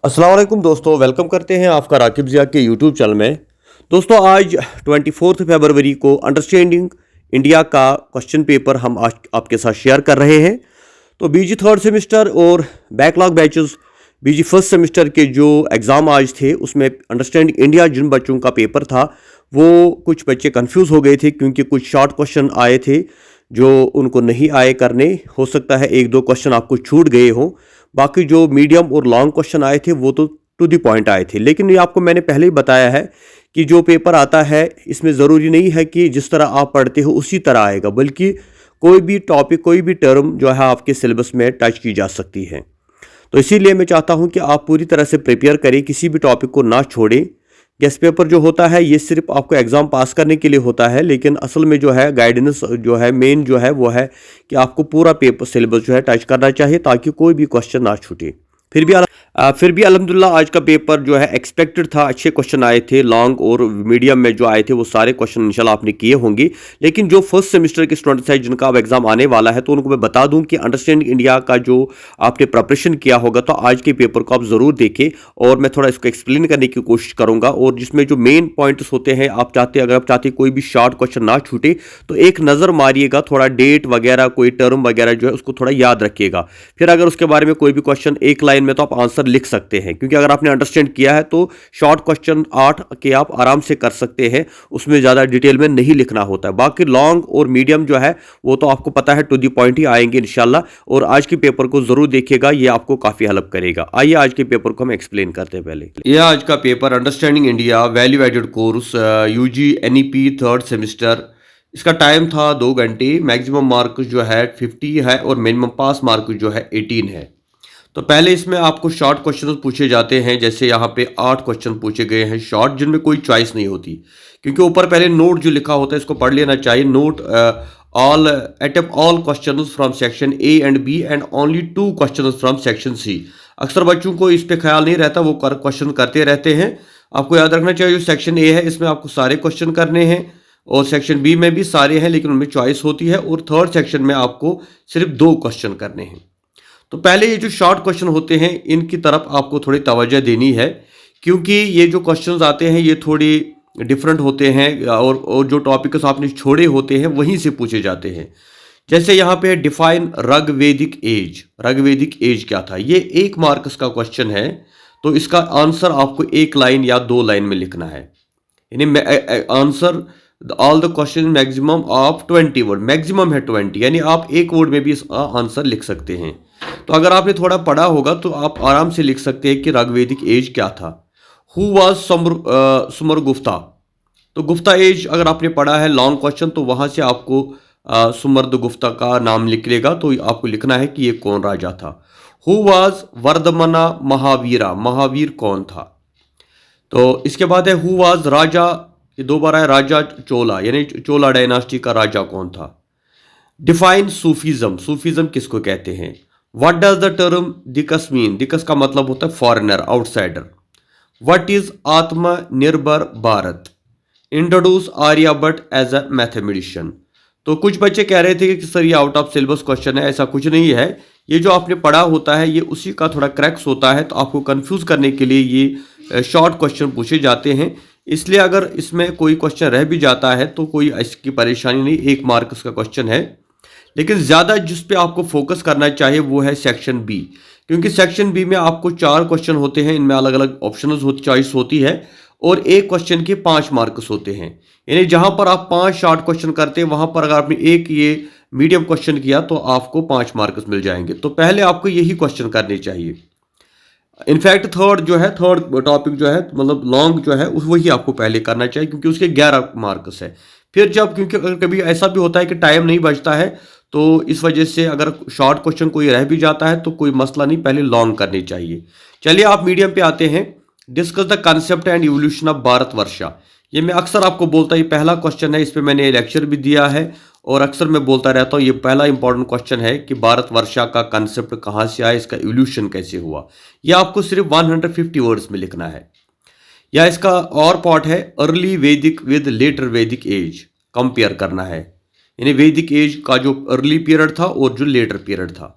अस्सलाम वालेकुम दोस्तों, वेलकम करते हैं आपका राकिब ज़िया के यूट्यूब चैनल में। दोस्तों, आज 24 फरवरी को अंडरस्टैंडिंग इंडिया का क्वेश्चन पेपर हम आज आपके साथ शेयर कर रहे हैं। तो बीजी थर्ड सेमेस्टर और बैकलॉग बैचेस बीजी फर्स्ट सेमेस्टर के जो एग्ज़ाम आज थे उसमें अंडरस्टैंडिंग इंडिया जिन बच्चों का पेपर था वो कुछ बच्चे कंफ्यूज हो गए थे क्योंकि कुछ शॉर्ट क्वेश्चन आए थे जो उनको नहीं आए करने। हो सकता है एक दो क्वेश्चन आपको छूट गए हों। बाकी जो मीडियम और लॉन्ग क्वेश्चन आए थे वो तो टू द पॉइंट आए थे। लेकिन ये आपको मैंने पहले ही बताया है कि जो पेपर आता है इसमें ज़रूरी नहीं है कि जिस तरह आप पढ़ते हो उसी तरह आएगा, बल्कि कोई भी टॉपिक कोई भी टर्म जो है आपके सिलेबस में टच की जा सकती है। तो इसीलिए मैं चाहता हूं कि आप पूरी तरह से प्रिपेयर करें, किसी भी टॉपिक को ना छोड़ें। गेस्ट पेपर जो होता है ये सिर्फ आपको एग्ज़ाम पास करने के लिए होता है, लेकिन असल में जो है गाइडेंस जो है मेन जो है वो है कि आपको पूरा पेपर सिलेबस जो है टच करना चाहिए ताकि कोई भी क्वेश्चन ना छूटे। फिर भी अल्हम्दुलिल्लाह आज का पेपर जो है एक्सपेक्टेड था, अच्छे क्वेश्चन आए थे। लॉन्ग और मीडियम में जो आए थे वो सारे क्वेश्चन इंशाल्लाह आपने किए होंगे। लेकिन जो फर्स्ट सेमेस्टर के स्टूडेंट्स हैं जिनका अब एग्जाम आने वाला है तो उनको मैं बता दूं कि अंडरस्टैंडिंग इंडिया का जो आपने प्रिपरेशन किया होगा तो आज के पेपर को आप ज़रूर देखें और मैं थोड़ा इसको एक्सप्लेन करने की कोशिश करूँगा। और जिसमें जो मेन पॉइंट्स होते हैं अगर आप चाहते कोई भी शॉर्ट क्वेश्चन ना छूटे तो एक नज़र मारिएगा, थोड़ा डेट वगैरह कोई टर्म वगैरह जो है उसको थोड़ा याद रखिएगा। फिर अगर उसके बारे में कोई भी क्वेश्चन एक लाइन में तो आप आंसर लिख सकते हैं, क्योंकि अगर आपने अंडरस्टैंड किया है तो शॉर्ट क्वेश्चन 8 के आप आराम से कर सकते हैं, उसमें ज़्यादा डिटेल में नहीं लिखना होता है। बाकी लॉन्ग और मीडियम जो है वो तो आपको पता है टू दी पॉइंट ही आएंगे इंशाल्लाह। और आज के पेपर को ज़रूर देखिएगा, ये आपको काफ़ी हेल्प करेगा। आइए आज के पेपर को हम एक्सप्लेन करते हैं। पहले ये आज का paper understanding India value added course UG NEP third semester. इसका टाइम था 2 घंटे। मैक्सिमम मार्क्स जो है 50 है और मिनिमम पास मार्क्स जो है 18 है। तो पहले इसमें आपको शॉर्ट क्वेश्चन पूछे जाते हैं, जैसे यहाँ पे 8 क्वेश्चन पूछे गए हैं शॉर्ट, जिनमें कोई चॉइस नहीं होती, क्योंकि ऊपर पहले नोट जो लिखा होता है इसको पढ़ लेना चाहिए। Note all attempt all questions from section A and B and only 2 questions from section C. अक्सर बच्चों को इस पे ख्याल नहीं रहता, वो क्वेश्चन करते रहते हैं। आपको याद रखना चाहिए जो सेक्शन ए है इसमें आपको सारे क्वेश्चन करने हैं और सेक्शन बी में भी सारे हैं लेकिन उनमें चॉइस होती है, और थर्ड सेक्शन में आपको सिर्फ 2 क्वेश्चन करने हैं। तो पहले ये जो शॉर्ट क्वेश्चन होते हैं इनकी तरफ आपको थोड़ी तवज्जो देनी है, क्योंकि ये जो क्वेश्चंस आते हैं ये थोड़ी डिफरेंट होते हैं और जो टॉपिक्स आपने छोड़े होते हैं वहीं से पूछे जाते हैं। जैसे यहाँ पे डिफाइन ऋग्वेदिक एज। ऋग्वेदिक एज क्या था, ये 1 मार्क्स का क्वेश्चन है। तो इसका आंसर आपको 1 लाइन या 2 लाइन में लिखना है, यानी answer all the question maximum of 20 word. Maximum है 20, यानी आप 1 वर्ड में भी इसका आंसर लिख सकते हैं। तो अगर आपने थोड़ा पढ़ा होगा तो आप आराम से लिख सकते हैं कि ऋग्वेदिक एज क्या था। हु वाज सुमर गुफ्ता। तो गुफ्ता एज अगर आपने पढ़ा है लॉन्ग क्वेश्चन तो वहां से आपको सुमर्द गुफ्ता का नाम निकलेगा, तो आपको लिखना है कि ये कौन राजा था। Who was Vardhamana Mahavira. महावीर कौन था। तो इसके बाद है हु वाज राजा, ये 2 बार है राजा चोला, यानी चोला डायनास्टी का राजा कौन था। Define Sufism. सूफीज्म किसको कहते हैं। What does the term dikus mean. Dikus का मतलब होता है foreigner, outsider. What is Atmanirbhar Bharat. Introduce Aryabhata as a mathematician. तो कुछ बच्चे कह रहे थे कि सर ये आउट ऑफ सिलेबस क्वेश्चन है, ऐसा कुछ नहीं है। ये जो आपने पढ़ा होता है ये उसी का थोड़ा क्रैक्स होता है, तो आपको कंफ्यूज करने के लिए ये शॉर्ट क्वेश्चन पूछे जाते हैं। इसलिए अगर इसमें कोई क्वेश्चन रह भी जाता है तो कोई इसकी परेशानी नहीं, 1 मार्क्स का क्वेश्चन है। लेकिन ज़्यादा जिस पे आपको फोकस करना चाहिए वो है सेक्शन बी, क्योंकि सेक्शन बी में आपको 4 क्वेश्चन होते हैं, इनमें अलग अलग ऑप्शंस चॉइस होती है और एक क्वेश्चन के 5 मार्क्स होते हैं। यानी जहां पर आप 5 शॉर्ट क्वेश्चन करते हैं वहां पर अगर आपने एक ये मीडियम क्वेश्चन किया तो आपको 5 मार्क्स मिल जाएंगे। तो पहले आपको यही क्वेश्चन करने चाहिए। इनफैक्ट थर्ड टॉपिक जो है मतलब लॉन्ग जो है वही आपको पहले करना चाहिए, क्योंकि उसके 11 मार्क्स है। फिर जब क्योंकि अगर कभी ऐसा भी होता है कि टाइम नहीं बचता है तो इस वजह से अगर शॉर्ट क्वेश्चन कोई रह भी जाता है तो कोई मसला नहीं, पहले लॉन्ग करनी चाहिए। चलिए आप मीडियम पे आते हैं। Discuss the concept and evolution of Bharatavarsha. ये मैं अक्सर आपको बोलता हूँ, ये पहला क्वेश्चन है, इस पर मैंने लेक्चर भी दिया है और अक्सर मैं बोलता रहता हूँ ये पहला इंपॉर्टेंट क्वेश्चन है कि भारतवर्षा का कंसेप्ट कहाँ से आया, इसका इवोल्यूशन कैसे हुआ। ये आपको सिर्फ 150 वर्ड्स में लिखना है। या इसका और पार्ट है अर्ली वैदिक विद लेटर वैदिक एज, कंपेयर करना है, यानी वैदिक एज का जो अर्ली पीरियड था और जो लेटर पीरियड था।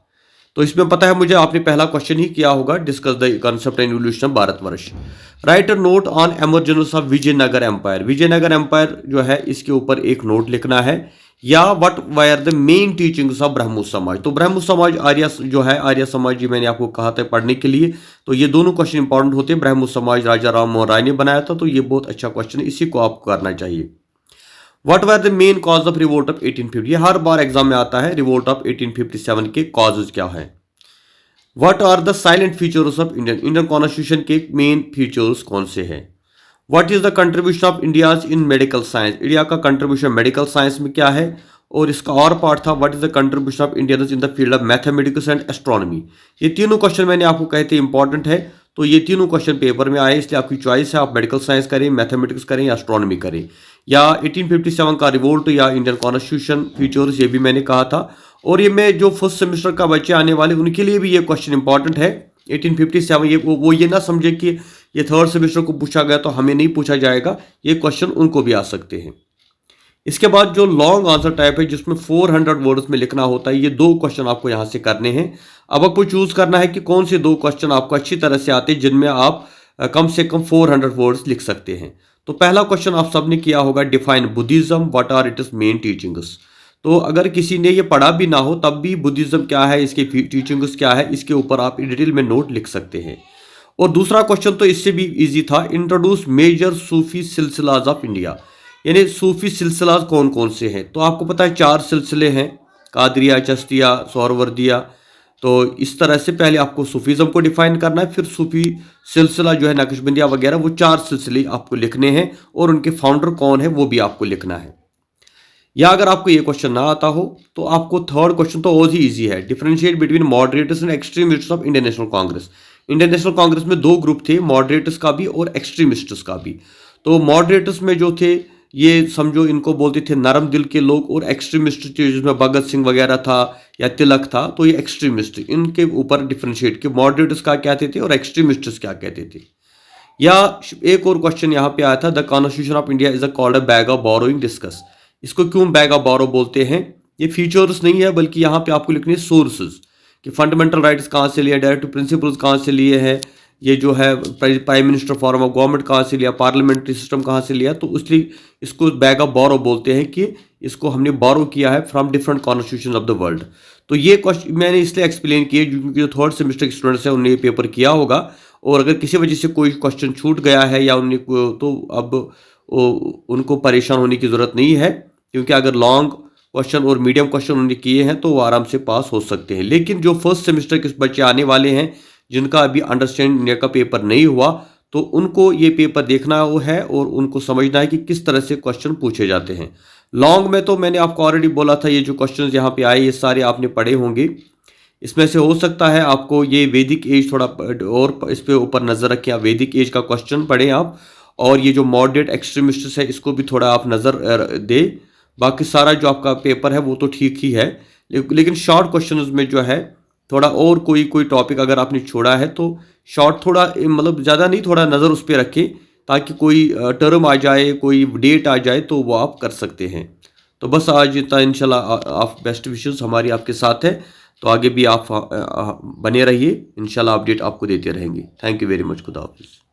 तो इसमें पता है मुझे, आपने पहला क्वेश्चन ही किया होगा, discuss the concept and evolution of Bharatvarsh. Write a note on emergence of Vijayanagara empire. Vijayanagara empire जो है इसके ऊपर एक नोट लिखना है। या what were the main teachings of Brahmo Samaj. तो ब्रह्मो समाज आर्य जो है, आर्य समाज, ये मैंने आपको कहा था पढ़ने के लिए, तो ये दोनों क्वेश्चन इंपॉर्टेंट होते हैं। ब्रह्मो समाज राजा राम मोहन राय ने बनाया था, तो ये बहुत अच्छा क्वेश्चन है, इसी को आपको करना चाहिए। What were the main cause of revolt of 1850। ये हर बार एग्जाम में आता है, रिवोल्ट ऑफ 1857 के कॉजेज क्या है। What are the silent features of Indian constitution के मेन फीचर्स कौन से हैं। What is the contribution of India's in medical science. India का कंट्रीब्यूशन मेडिकल साइंस में क्या है। और इसका और पार्ट था, what is the contribution of India in the field of mathematics and astronomy. ये तीनों क्वेश्चन मैंने आपको कहे थे इंपॉर्टेंट है, तो ये तीनों क्वेश्चन पेपर में आए, इसलिए आपकी चॉइस है, आप मेडिकल साइंस करें, मैथमेटिक्स करें या एस्ट्रोनॉमी करें। या 1857 का रिवोल्ट या इंडियन कॉन्स्टिट्यूशन फीचर्स, ये भी मैंने कहा था। और ये मैं जो फर्स्ट सेमेस्टर का बच्चे आने वाले उनके लिए भी ये क्वेश्चन इंपॉर्टेंट है। 1857 ये वो ये ना समझे कि ये थर्ड सेमेस्टर को पूछा गया तो हमें नहीं पूछा जाएगा, ये क्वेश्चन उनको भी आ सकते हैं। इसके बाद जो लॉन्ग आंसर टाइप है जिसमें 400 वर्ड्स में लिखना होता है, ये दो क्वेश्चन आपको यहाँ से करने हैं। अब आपको चूज करना है कि कौन से दो क्वेश्चन आपको अच्छी तरह से आते हैं जिनमें आप कम से कम 400 वर्ड्स लिख सकते हैं। तो पहला क्वेश्चन आप सबने किया होगा, define Buddhism, what are its main teachings. तो अगर किसी ने ये पढ़ा भी ना हो तब भी बुद्धिज्म क्या है, इसके टीचिंग्स क्या है, इसके ऊपर आप डिटेल में नोट लिख सकते हैं। और दूसरा क्वेश्चन तो इससे भी इजी था, introduce major Sufi silsilas of India. यानी सूफी सिलसिलाज कौन कौन से हैं। तो आपको पता है 4 सिलसिले हैं, कादरिया, चश्तिया, सोहरवर्दिया। तो इस तरह से पहले आपको सूफीज़म को डिफाइन करना है, फिर सूफी सिलसिला जो है नक्शबंदिया वगैरह, वो 4 सिलसिले आपको लिखने हैं और उनके फाउंडर कौन है वो भी आपको लिखना है। या अगर आपको ये क्वेश्चन ना आता हो तो आपको थर्ड क्वेश्चन तो और ही इजी है, differentiate between moderators and extremists of Indian national Congress. Indian national Congress में 2 ग्रुप थे, मॉडरेटर्स का भी और एक्सट्रीमिस्ट्स का भी। तो मॉडरेटर्स में जो थे ये समझो इनको बोलते थे नरम दिल के लोग, और एक्सट्रीमिस्ट जिसमें भगत सिंह वगैरह था या तिलक था, तो ये एक्सट्रीमिस्ट, इनके ऊपर डिफरेंशिएट कि मॉडरेटर्स क्या कहते थे और एक्सट्रीमिस्ट्स क्या कहते थे। या एक और क्वेश्चन यहाँ पे आया था, the constitution of India is a called a bag of borrowing, discuss. इसको क्यों बैग ऑफ बोरो बोलते हैं। ये फीचर्स नहीं है बल्कि यहाँ पे आपको लिखने सोर्सेज कि फंडामेंटल राइट्स कहाँ से लिए, डायरेक्ट प्रिंसिपल्स कहाँ से लिए हैं, ये जो है prime minister form of government कहाँ से लिया, पार्लियामेंट्री सिस्टम कहाँ से लिया। तो इसलिए इसको बैग ऑफ बोरो बोलते हैं कि इसको हमने बोरो किया है from different constitution of the world. तो ये क्वेश्चन मैंने इसलिए एक्सप्लेन किया क्योंकि जो थर्ड सेमेस्टर के स्टूडेंट्स हैं उन्होंने ये पेपर किया होगा, और अगर किसी वजह से कोई क्वेश्चन छूट गया है या उन्हें तो अब उनको परेशान होने की ज़रूरत नहीं है, क्योंकि अगर लॉन्ग क्वेश्चन और मीडियम क्वेश्चन उन्होंने किए हैं तो वो आराम से पास हो सकते हैं। लेकिन जो फर्स्ट सेमेस्टर के बच्चे आने वाले हैं जिनका अभी अंडरस्टैंड इंडिया का पेपर नहीं हुआ, तो उनको ये पेपर देखना है और उनको समझना है कि किस तरह से क्वेश्चन पूछे जाते हैं। लॉन्ग में तो मैंने आपको ऑलरेडी बोला था, ये जो क्वेश्चन यहाँ पे आए ये सारे आपने पढ़े होंगे। इसमें से हो सकता है आपको ये वैदिक एज थोड़ा और इस पे ऊपर नज़र रखें, आप वैदिक एज का क्वेश्चन पढ़ें आप, और ये जो मॉडरेट एक्सट्रीमिस्ट है इसको भी थोड़ा आप नज़र दे। बाकी सारा जो आपका पेपर है वो तो ठीक ही है, लेकिन शॉर्ट क्वेश्चन में जो है थोड़ा और कोई टॉपिक अगर आपने छोड़ा है तो शॉर्ट थोड़ा मतलब ज़्यादा नहीं, थोड़ा नज़र उस पर रखें ताकि कोई टर्म आ जाए, कोई डेट आ जाए तो वो आप कर सकते हैं। तो बस आज इतना, इंशाल्लाह आप बेस्ट विशेस हमारी आपके साथ है, तो आगे भी आप बने रहिए, इंशाल्लाह अपडेट आपको देते रहेंगे। थैंक यू वेरी मच, खुदा हाफिज़।